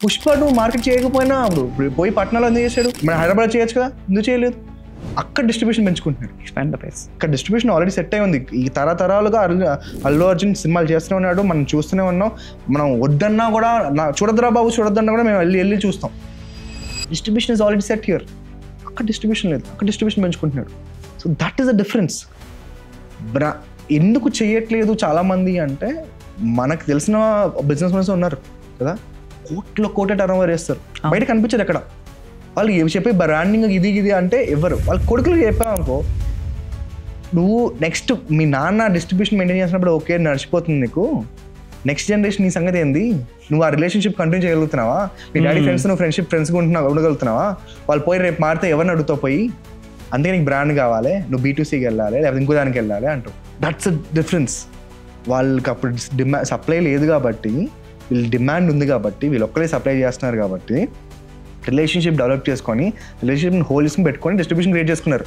Pushpa 2 market చేయకపోయినా ఇప్పుడు పోయి పట్నాలో ఎందుకు చేశాడు? మన హైదరాబాద్ చేయొచ్చు కదా, ఎందుకు చేయలేదు? అక్కడ డిస్ట్రిబ్యూషన్ పెంచుకుంటున్నాడు. ఇక్కడ డిస్ట్రిబ్యూషన్ ఆల్రెడీ సెట్ అయి ఉంది. ఈ తరతరాలుగా అల్లు అర్జున్ సినిమాలు చేస్తూనే ఉన్నాడు, మనం చూస్తూనే ఉన్నాం. మనం వద్దన్నా కూడా చూడద్దురా బాబు చూడొద్దన్నా కూడా మేము వెళ్ళి చూస్తాం. Distribution is already set here. అక్కడ డిస్ట్రిబ్యూషన్ లేదు, అక్కడ డిస్ట్రిబ్యూషన్ పెంచుకుంటున్నాడు. So that is the difference. ఎందుకు చేయట్లేదు చాలామంది అంటే, మనకు తెలిసిన బిజినెస్ మెన్స్ ఉన్నారు కదా, కోట్ల టర్న్ ఓవర్ చేస్తారు, బయట కనిపించదు ఎక్కడ. వాళ్ళు చెప్పే బ్రాండింగ్ ఇది అంటే ఎవరు వాళ్ళ కొడుకులు చెప్పామనుకో, నువ్వు నెక్స్ట్ మీ నాన్న డిస్ట్రిబ్యూషన్ మెయింటైన్ చేసినప్పుడు ఓకే నడిచిపోతుంది నీకు, నెక్స్ట్ జనరేషన్ నీ సంగతి ఏంది? నువ్వు ఆ రిలేషన్షిప్ కంటిన్యూ చేయగలుగుతున్నావా? నీ డాడీ ఫ్రెండ్స్ నువ్వు ఫ్రెండ్స్గా ఉండగలుగుతున్నావా? వాళ్ళు పోయి రేపు మారితే ఎవరిని అడుగుతావు పోయి? అందుకే నీకు బ్రాండ్ కావాలి, నువ్వు B2Cకి వెళ్ళాలి, లేకపోతే ఇంకో దానికి వెళ్ళాలి అంటావు. That's a difference. వాళ్ళకి అప్పుడు సప్లై లేదు కాబట్టి, వీళ్ళు డిమాండ్ ఉంది కాబట్టి, వీళ్ళు ఒక్కరే సప్లై చేస్తున్నారు కాబట్టి రిలేషన్షిప్ డెవలప్ చేసుకొని రిలేషన్షిప్ని హోల్స్ని పెట్టుకొని డిస్ట్రిబ్యూషన్ క్రియేట్ చేసుకున్నారు.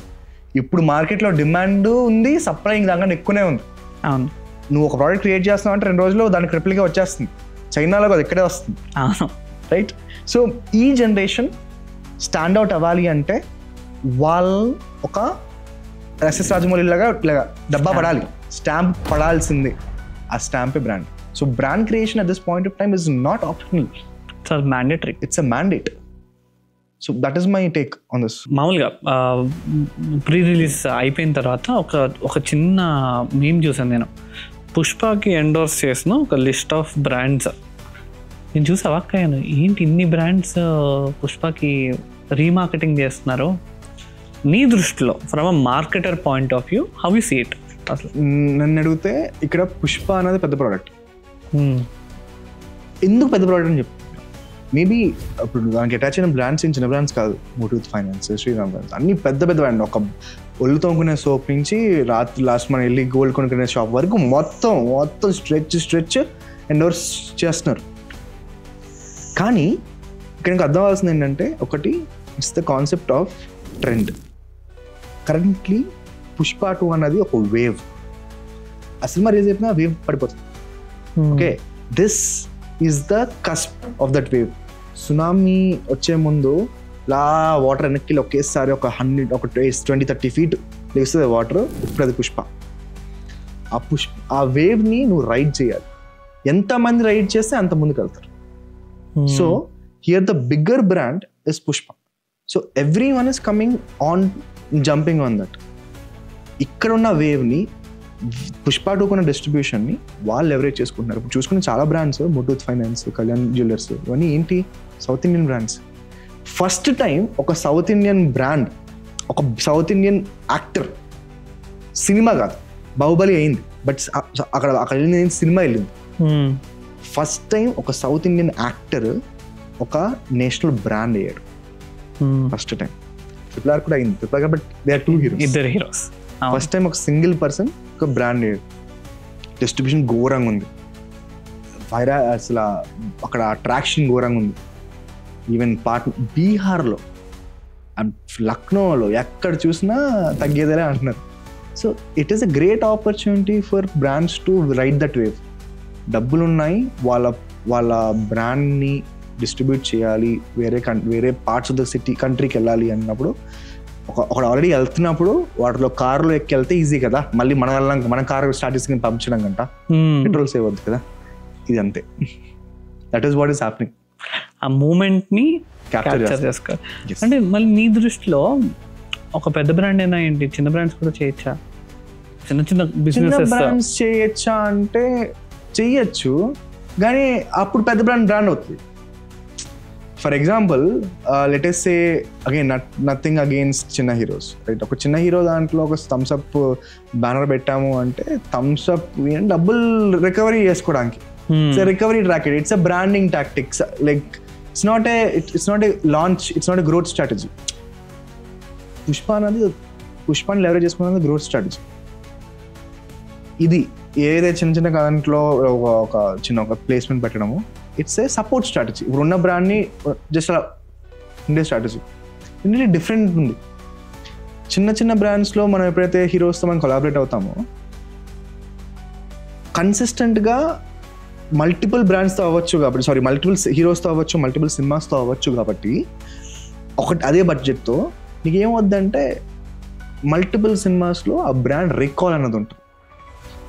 ఇప్పుడు మార్కెట్లో డిమాండ్ ఉంది, సప్లై దానికన్నా ఎక్కువనే ఉంది. అవును, నువ్వు ఒక ప్రోడక్ట్ క్రియేట్ చేస్తున్నావు అంటే 2 రోజుల్లో దానికి ట్రిపుల్గా వచ్చేస్తుంది. చైనాలో అది ఇక్కడే వస్తుంది, రైట్? సో ఈ జనరేషన్ స్టాండ్అవుట్ అవ్వాలి అంటే వాళ్ళు ఒక ఎస్ఎస్ రాజమౌళి లాగా డబ్బా పడాలి, స్టాంప్ పడాల్సిందే. ఆ స్టాంపే brand. So brand creation at this point of time is not optional, it's mandatory. It's a mandate. So that is my take on this. మామూలుగా ప్రీ రిలీజ్ అయిపోయిన తర్వాత ఒక చిన్న మీమ్ చూసాను నేను. పుష్పకి ఎండోర్స్ చేసిన ఒక లిస్ట్ ఆఫ్ బ్రాండ్స్. నేను చూసి అవాక్కయ్యాను, ఏంటి ఇన్ని బ్రాండ్స్ పుష్పకి రీమార్కెటింగ్ చేస్తున్నారు? నీ దృష్టిలో from a marketer point of view how you see it? అసలు నన్ను అడిగితే ఇక్కడ పుష్ప అనేది పెద్ద ప్రోడక్ట్. ఎందుకు పెద్ద ప్రోడక్ట్ అని చెప్పి, మేబీ ఇప్పుడు దానికి అటాచ్ అయిన బ్రాండ్స్ చిన్న బ్రాండ్స్ కాదు. ముటూత్ ఫైనాన్స్, శ్రీరామ్ బ్రాండ్స్ అన్ని పెద్ద బ్రాండ్. ఒక ఒళ్ళు తోముకునే సోప్ నుంచి లాస్ట్ మనం వెళ్ళి గోల్డ్ కొనుక్కునే షాప్ వరకు మొత్తం స్ట్రెచ్ ఎండోర్స్ చేస్తున్నారు. కానీ ఇక్కడ ఇంకా అర్థం అవ్వాల్సింది ఏంటంటే, ఒకటి it's the concept of trend. Currently Pushpa 2 అన్నది ఒక వేవ్. ఆ సినిమా రిలీజ్ అయిపోయినా వేవ్ పడిపోతుంది. Okay, this is the cusp of that wave. Tsunami వచ్చే ముందు వాటర్ వెనక్కి ఒకేసారి ఒక 20-30 feet లేస్తుంది వాటర్. ఇప్పుడు అది పుష్ప. ఆ వేవ్ని నువ్వు రైడ్ చేయాలి. ఎంతమంది రైడ్ చేస్తే అంత ముందుకు వెళ్తారు. So here the bigger brand is Pushpa. So every one is coming on, jumping on that. ఇక్కడున్న వేవ్ని పుష్ప 2 కొన్న డిస్ట్రిబ్యూషన్ని వాళ్ళు లెవరేజ్ చేసుకుంటున్నారు. ఇప్పుడు చూసుకుని చాలా brands, Muthoot finance, Kalyan jewellers, ఇవన్నీ ఏంటి South Indian brands. First time ఒక సౌత్ ఇండియన్ బ్రాండ్, ఒక సౌత్ ఇండియన్ యాక్టర్, సినిమా కాదు బాహుబలి అయింది, బట్ అక్కడ వెళ్ళింది సినిమా వెళ్ళింది. ఫస్ట్ టైం ఒక సౌత్ ఇండియన్ యాక్టర్ ఒక నేషనల్ బ్రాండ్ అయ్యాడు ఫస్ట్ టైం. RRR కూడా అయింది, RRR, but they are 2 heroes, ఇద్దరు హీరోస్. ఫస్ట్ టైం ఒక సింగిల్ పర్సన్ ఒక బ్రాండ్ అయ్యాడు. డిస్ట్రిబ్యూషన్ ఘోరంగా ఉంది, అసలు అక్కడ అట్రాక్షన్ ఘోరంగా ఉంది. ఈవెన్ బీహార్లో అండ్ లక్నోలో ఎక్కడ చూసినా తగ్గేదేలే అంటున్నారు. So it is a great opportunity for brands to ride that wave. డబ్బులు ఉన్నాయి, వాళ్ళ బ్రాండ్ని డిస్ట్రిబ్యూట్ చేయాలి, వేరే పార్ట్స్ ఆఫ్ ద కంట్రీకి వెళ్ళాలి అన్నప్పుడు, ఒకడు ఆల్రెడీ వెళ్తున్నప్పుడు వాటిలో కార్లో ఎక్కి వెళ్తే ఈజీ కదా, మళ్ళీ మన కార్ స్టార్ట్ చేసుకుని పంపించడం కంట పెట్రోల్ సేవ్ అవుతుంది కదా. ఇది అంతే, that is what is happening. ఆ మూమెంట్ని క్యాప్చర్ చేసుకోవాలి. అంటే మళ్ళీ నీ దృష్టిలో ఒక పెద్ద బ్రాండ్ అయినా ఏంటి, చిన్న బ్రాండ్స్ కూడా చేయొచ్చా? చిన్న బిజినెస్ చేయొచ్చా అంటే చెయ్యొచ్చు, కానీ అప్పుడు పెద్ద బ్రాండ్ అవుతుంది. For example let us say again nothing against చిన్న హీరోస్, రైట్? ఒక చిన్న హీరో దాంట్లో ఒక థమ్స్ అప్ బ్యానర్ పెట్టాము అంటే థమ్స్ అప్ డబ్బులు రికవరీ చేసుకోవడానికి recovery track. It's a branding tactics, like it's not a launch, it's not a growth strategy. పుష్పాన్ని లెవరేజ్ చేసుకున్నది గ్రోత్ స్ట్రాటజీ. ఇది ఏదైతే చిన్న దాంట్లో ఒక ప్లేస్మెంట్ పెట్టడము, ఇట్స్ ఏ సపోర్ట్ స్ట్రాటజీ. ఇప్పుడు ఉన్న బ్రాండ్ని జస్ట్ అలా ఉండే స్ట్రాటజీ ఇది డిఫరెంట్ ఉంది. చిన్న బ్రాండ్స్లో మనం ఎప్పుడైతే హీరోస్తో మనం కొలాబరేట్ అవుతామో, కన్సిస్టెంట్గా మల్టిపుల్ బ్రాండ్స్తో అవ్వచ్చు కాబట్టి, సారీ మల్టిపుల్ హీరోస్తో అవ్వచ్చు, మల్టిపుల్ సినిమాస్తో అవ్వచ్చు కాబట్టి ఒకటి అదే బడ్జెట్తో నీకు ఏమవుద్దంటే మల్టిపుల్ సినిమాస్లో ఆ బ్రాండ్ రికాల్ అన్నది ఉంటుంది.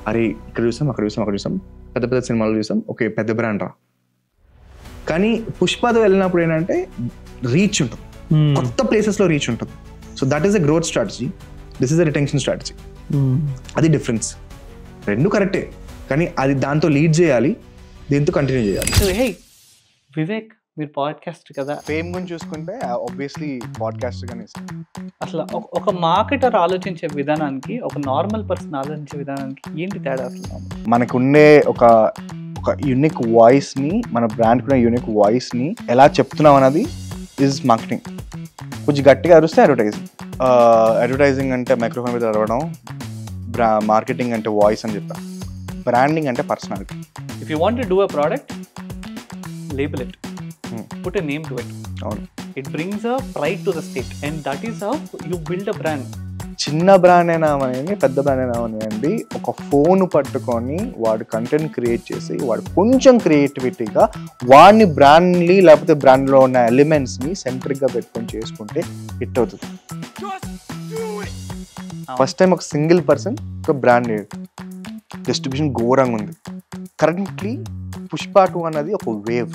అరే ఇక్కడ చూసాం, అక్కడ చూసాం, అక్కడ చూసాం, పెద్ద పెద్ద సినిమాలు చూసాం, ఓకే పెద్ద బ్రాండ్ రా. కానీ పుష్పతో వెళ్ళినప్పుడు ఏంటంటే రీచ్ ఉంటుంది, కొత్త ప్లేసెస్లో రీచ్ ఉంటుంది. So that is a growth strategy, this is a retention strategy. అది డిఫరెన్స్. రెండు కరెక్టే, కానీ అది దాంతో లీడ్ చేయాలి, దీంతో కంటిన్యూ చేయాలి. హే వివేక్, మీరు పాడ్కాస్ట్ కదా, ఫేమ్ గురించి చూసుకుంటే ఆబ్వియస్లీ పాడ్కాస్ట్ గానే ఇష్టం. అసలు ఒక మార్కెటర్ ఆలోచించే విధానానికి ఒక నార్మల్ పర్సన్ ఆలోచించే విధానానికి ఏంటి తేడా అసలు? మనకుండే ఒక యూనిక్ వాయిస్ని, మన బ్రాండ్కున్న యూనిక్ వాయిస్ని ఎలా చెప్తున్నాం అన్నది ఈజ్ మార్కెటింగ్. కొంచెం గట్టిగా అరిస్తే అడ్వర్టైజింగ్ అంటే మైక్రోఫోన్ మీద అరవడం, మార్కెటింగ్ అంటే వాయిస్ అని చెప్పాను, బ్రాండింగ్ అంటే personality. If you want to do a product, label it, put a name to it. It brings a pride to the state, and that is how you build a brand. చిన్న brand అయినా అవనండి, పెద్ద brand అయినా అవనండి, ఒక phone పట్టుకొని వాడు content create చేసి వాడు కొంచెం క్రియేటివిటీగా వాడిని బ్రాండ్ని లేకపోతే బ్రాండ్లో ఉన్న ఎలిమెంట్స్ని సెంట్రిక్గా పెట్టుకొని చేసుకుంటే హిట్ అవుతుంది. ఫస్ట్ టైం ఒక సింగిల్ పర్సన్ ఒక బ్రాండ్ డిస్ట్రిబ్యూషన్ ఘోరంగా ఉంది. కరెంట్లీ పుష్ప 2 అన్నది ఒక వేవ్.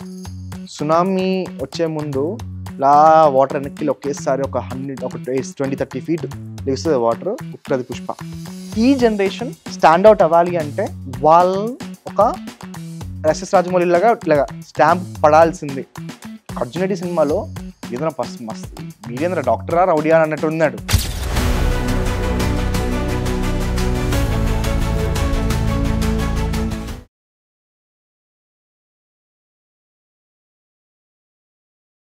సునామీ వచ్చే ముందు వాటర్ వెనక్కి ఒకేసారి ఒక 20-30 ఫీట్ లేస్తుంది వాటర్, ఉత్తరది పుష్ప. ఈ జనరేషన్ స్టాండ్అవుట్ అవ్వాలి అంటే వాళ్ళు ఒక ఎస్ఎస్ రాజమౌళి లాగా ఇలాగా స్టాంప్ పడాల్సింది. అర్జున్ రెడ్డి సినిమాలో ఏదైనా మస్తు మీరేంద్ర డాక్టరా రౌడియా అన్నట్టు ఉన్నాడు.